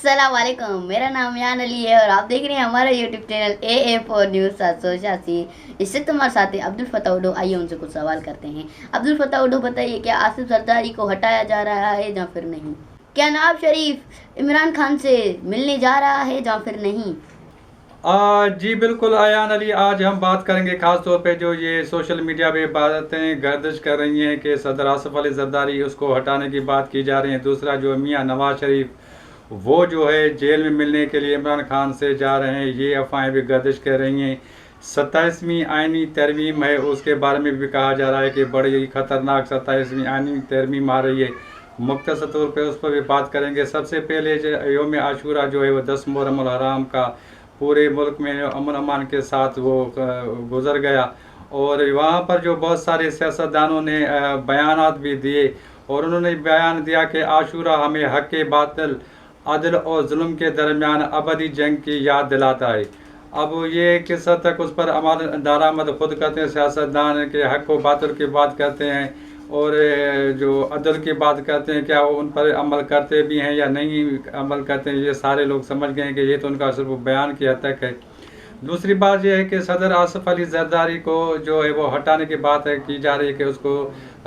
अस्सलाम वालेकुम। मेरा नाम यान अली है और आप देख रहे हैं हमारा यूट्यूब चैनल AA4 न्यूज़ 786। इससे तुम्हारे साथ हैं अब्दुल फत्ताह उडो। आइए उनसे कुछ सवाल करते हैं। अब्दुल फत्ताह उडो, बताइए, क्या आसिफ जरदारी को हटाया जा रहा है या फिर नहीं? क्या नवाज शरीफ इमरान खान से मिलने जा रहा है या फिर नहीं? जी बिल्कुल आयान अली, आज हम बात करेंगे खास तौर पे जो ये सोशल मीडिया पे बातें गर्दिश कर रही हैं कि सदर आसिफ अली जरदारी उसको हटाने की बात की जा रही है। दूसरा जो मियां नवाज शरीफ वो जो है जेल में मिलने के लिए इमरान खान से जा रहे हैं, ये अफवाहें भी गर्दिश कर रही हैं। 27वीं आइनी तरमीम है, उसके बारे में भी कहा जा रहा है कि बड़ी खतरनाक 27वीं आइनी तरमीम आ रही है। मुख्तसर तौर पे उस पर भी बात करेंगे। सबसे पहले जो योम आशूरा जो है वो 10 मुहर्रम अल हराम का पूरे मुल्क में अमन अमान के साथ वो गुज़र गया, और वहाँ पर जो बहुत सारे सियासतदानों ने बयानात भी दिए, और उन्होंने बयान दिया कि आशूरा हमें हक़ बातिल, अदल और जुल्म के दरमियान अबदी जंग की याद दिलाता है। अब ये किस हद तक उस पर अमल दारामद खुद करते हैं सियासतदान के हक़ व बातिल की बात करते हैं, और जो अदल की बात करते हैं, क्या वो उन पर अमल करते भी हैं या नहीं अमल करते हैं, ये सारे लोग समझ गए हैं कि ये तो उनका सिर्फ बयान की हद तक है। दूसरी बात यह है कि सदर आसिफ अली जरदारी को जो है वो हटाने की बात है की जा रही है कि उसको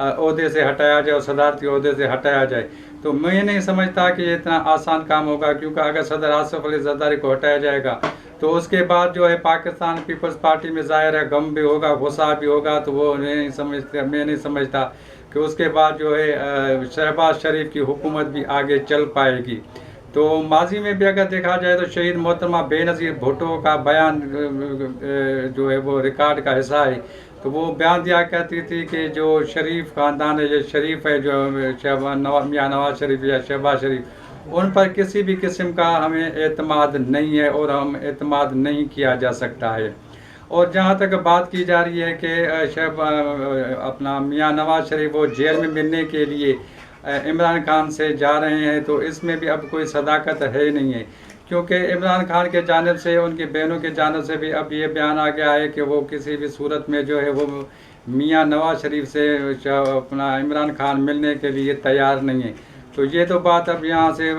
ओहदे से हटाया जाए और सदारती ओहदे से हटाया जाए। तो मैं नहीं समझता कि ये इतना आसान काम होगा, क्योंकि अगर सदर आसिफ अली जरदारी को हटाया जाएगा तो उसके बाद जो है पाकिस्तान पीपल्स पार्टी में ज़ाहिर है गम भी होगा, गुस्सा भी होगा। तो वो मैं नहीं समझता कि उसके बाद जो है शहबाज शरीफ की हुकूमत भी आगे चल पाएगी। तो माजी में भी अगर देखा जाए तो शहीद मोहतरमा बेनज़ीर भुट्टो का बयान जो है वो रिकॉर्ड का हिस्सा है। तो वो बयान दिया करती थी कि जो शरीफ ख़ानदान है, ये शरीफ है, जो मियां नवाज शरीफ या शहबाज शरीफ, उन पर किसी भी किस्म का हमें एतमाद नहीं है और हम एतमाद नहीं किया जा सकता है। और जहाँ तक बात की जा रही है कि अपना मियां नवाज शरीफ वो जेल में मिलने के लिए इमरान खान से जा रहे हैं, तो इसमें भी अब कोई सदाकत है ही नहीं है, क्योंकि इमरान खान के जानिब से, उनकी बहनों के जानिब से भी अब ये बयान आ गया है कि वो किसी भी सूरत में जो है वो मियां नवाज शरीफ से अपना इमरान खान मिलने के लिए तैयार नहीं है। तो ये तो बात अब यहाँ से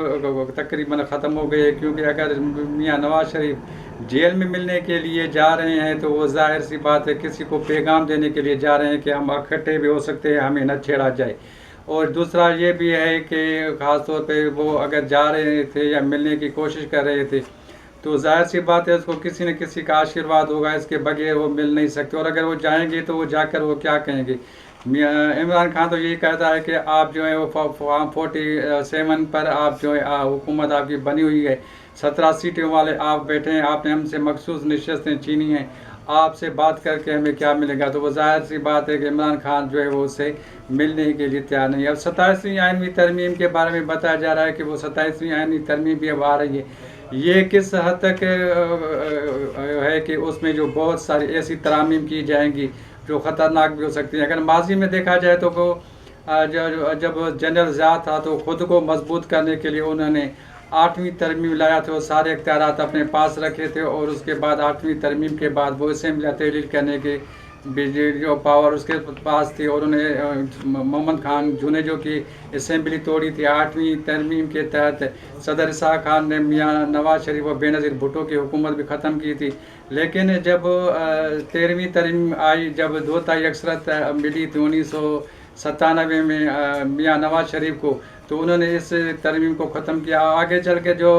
तकरीबन ख़त्म हो गई है, क्योंकि अगर मियां नवाज शरीफ जेल में मिलने के लिए जा रहे हैं तो वो जाहिर सी बात है किसी को पैगाम देने के लिए जा रहे हैं कि हम इकट्ठे भी हो सकते हैं, हमें न छेड़ा जाए। और दूसरा ये भी है कि ख़ास तौर पे वो अगर जा रहे थे या मिलने की कोशिश कर रहे थे तो जाहिर सी बात है उसको किसी न किसी का आशीर्वाद होगा, इसके बगैर वो मिल नहीं सकते। और अगर वो जाएंगे तो वो जाकर वो क्या कहेंगे? इमरान खान तो यही कहता है कि आप जो है वो फॉर्म 47 पर आप जो है हुकूमत आपकी बनी हुई है, 17 सीटों वाले आप बैठे हैं, आपने हमसे मखसूस नशस्तें छीनी हैं, आपसे बात करके हमें क्या मिलेगा? तो वो जाहिर सी बात है कि इमरान खान जो है वो उससे मिलने के लिए तैयार नहीं है। अब 27वीं आइनवी तरमीम के बारे में बताया जा रहा है कि वो 27वीं आइनवी तरमीम भी अब आ रही है। ये किस हद तक है कि उसमें जो बहुत सारी ऐसी तरामीम की जाएंगी जो ख़तरनाक भी हो सकती हैं। अगर माजी में देखा जाए तो वो जब जनरल ज़िया था तो ख़ुद को मजबूत करने के लिए उन्होंने 8वीं तरमीम लाया थे, वो सारे इख्तियारात अपने पास रखे थे, और उसके बाद 8वीं तरमीम के बाद वो असेंबली तहलील करने के जो पावर उसके पास थी, और उन्हें मोहम्मद खान जुनेजो की असेंबली तोड़ी थी। 8वीं तरमीम के तहत सदर इसा खान ने मियां नवाज शरीफ और बेनज़ीर भुट्टो की हुकूमत भी ख़त्म की थी। लेकिन जब 13वीं तरमीम आई, जब 2 ताई अक्सरत मिली थी 1997 में मियां नवाज शरीफ को, तो उन्होंने इस तरमीम को ख़त्म किया। आगे चल के जो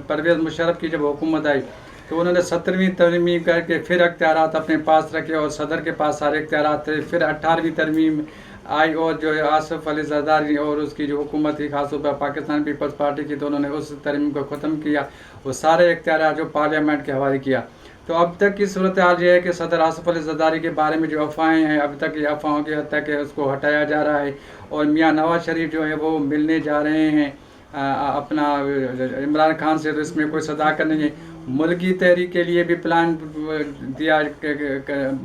परवेज़ मुशर्रफ की जब हुकूमत आई तो उन्होंने 17वीं तरमीम करके फिर इख्तियारात अपने पास रखे, और सदर के पास सारे इख्तियारात थे। फिर 18वीं तरमीम आई, और जो है आसिफ अली जरदारी और उसकी जो हुकूमत थी खासतौर पर पाकिस्तान पीपल्स पार्टी की, तो उन्होंने उस तरमीम को ख़त्म किया, वो सारे इख्तियारात जो पार्लियामेंट के हवाले किया। तो अब तक की सूरत हाल ये है कि सदर आसिफ अली जरदारी के बारे में जो अफवाहें हैं, अब तक ये अफवाहों की हद तक उसको हटाया जा रहा है, और मियां नवाज शरीफ जो है वो मिलने जा रहे हैं अपना इमरान खान से, तो इसमें कोई सदाकत नहीं है। मुल्की तहरीक के लिए भी प्लान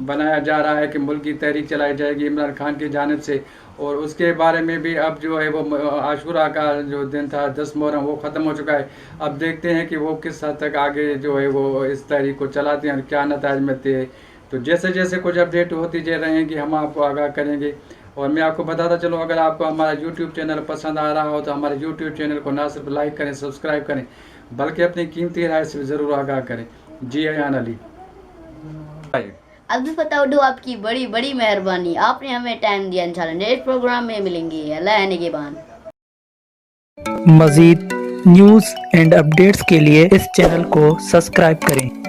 बनाया जा रहा है कि मुल्की तहरीक चलाई जाएगी इमरान खान की जानिब से, और उसके बारे में भी अब जो है वो आशूरा का जो दिन था 10 मुहर्रम वो ख़त्म हो चुका है। अब देखते हैं कि वो किस हद तक आगे जो है वो इस तहरीक को चलाते हैं और क्या नतीजे मिलते हैं। तो जैसे जैसे कुछ अपडेट होती जा रहेंगी हम आपको आगाह करेंगे। और मैं आपको बताता चलूँ, अगर आपको हमारा यूट्यूब चैनल पसंद आ रहा हो तो हमारे यूट्यूब चैनल को ना सिर्फ लाइक करें, सब्सक्राइब करें, बल्कि अपनी कीमती राय से ज़रूर आगाह करें। जी अयान अली। अब्दुल फत्ताह उड्डू, आपकी बड़ी बड़ी मेहरबानी, आपने हमें टाइम दिया। इंशाल्लाह नेक्स्ट प्रोग्राम में मिलेंगे। अल्लाह निगहबान। मज़ीद न्यूज़ एंड अपडेट्स के लिए इस चैनल को सब्सक्राइब करें।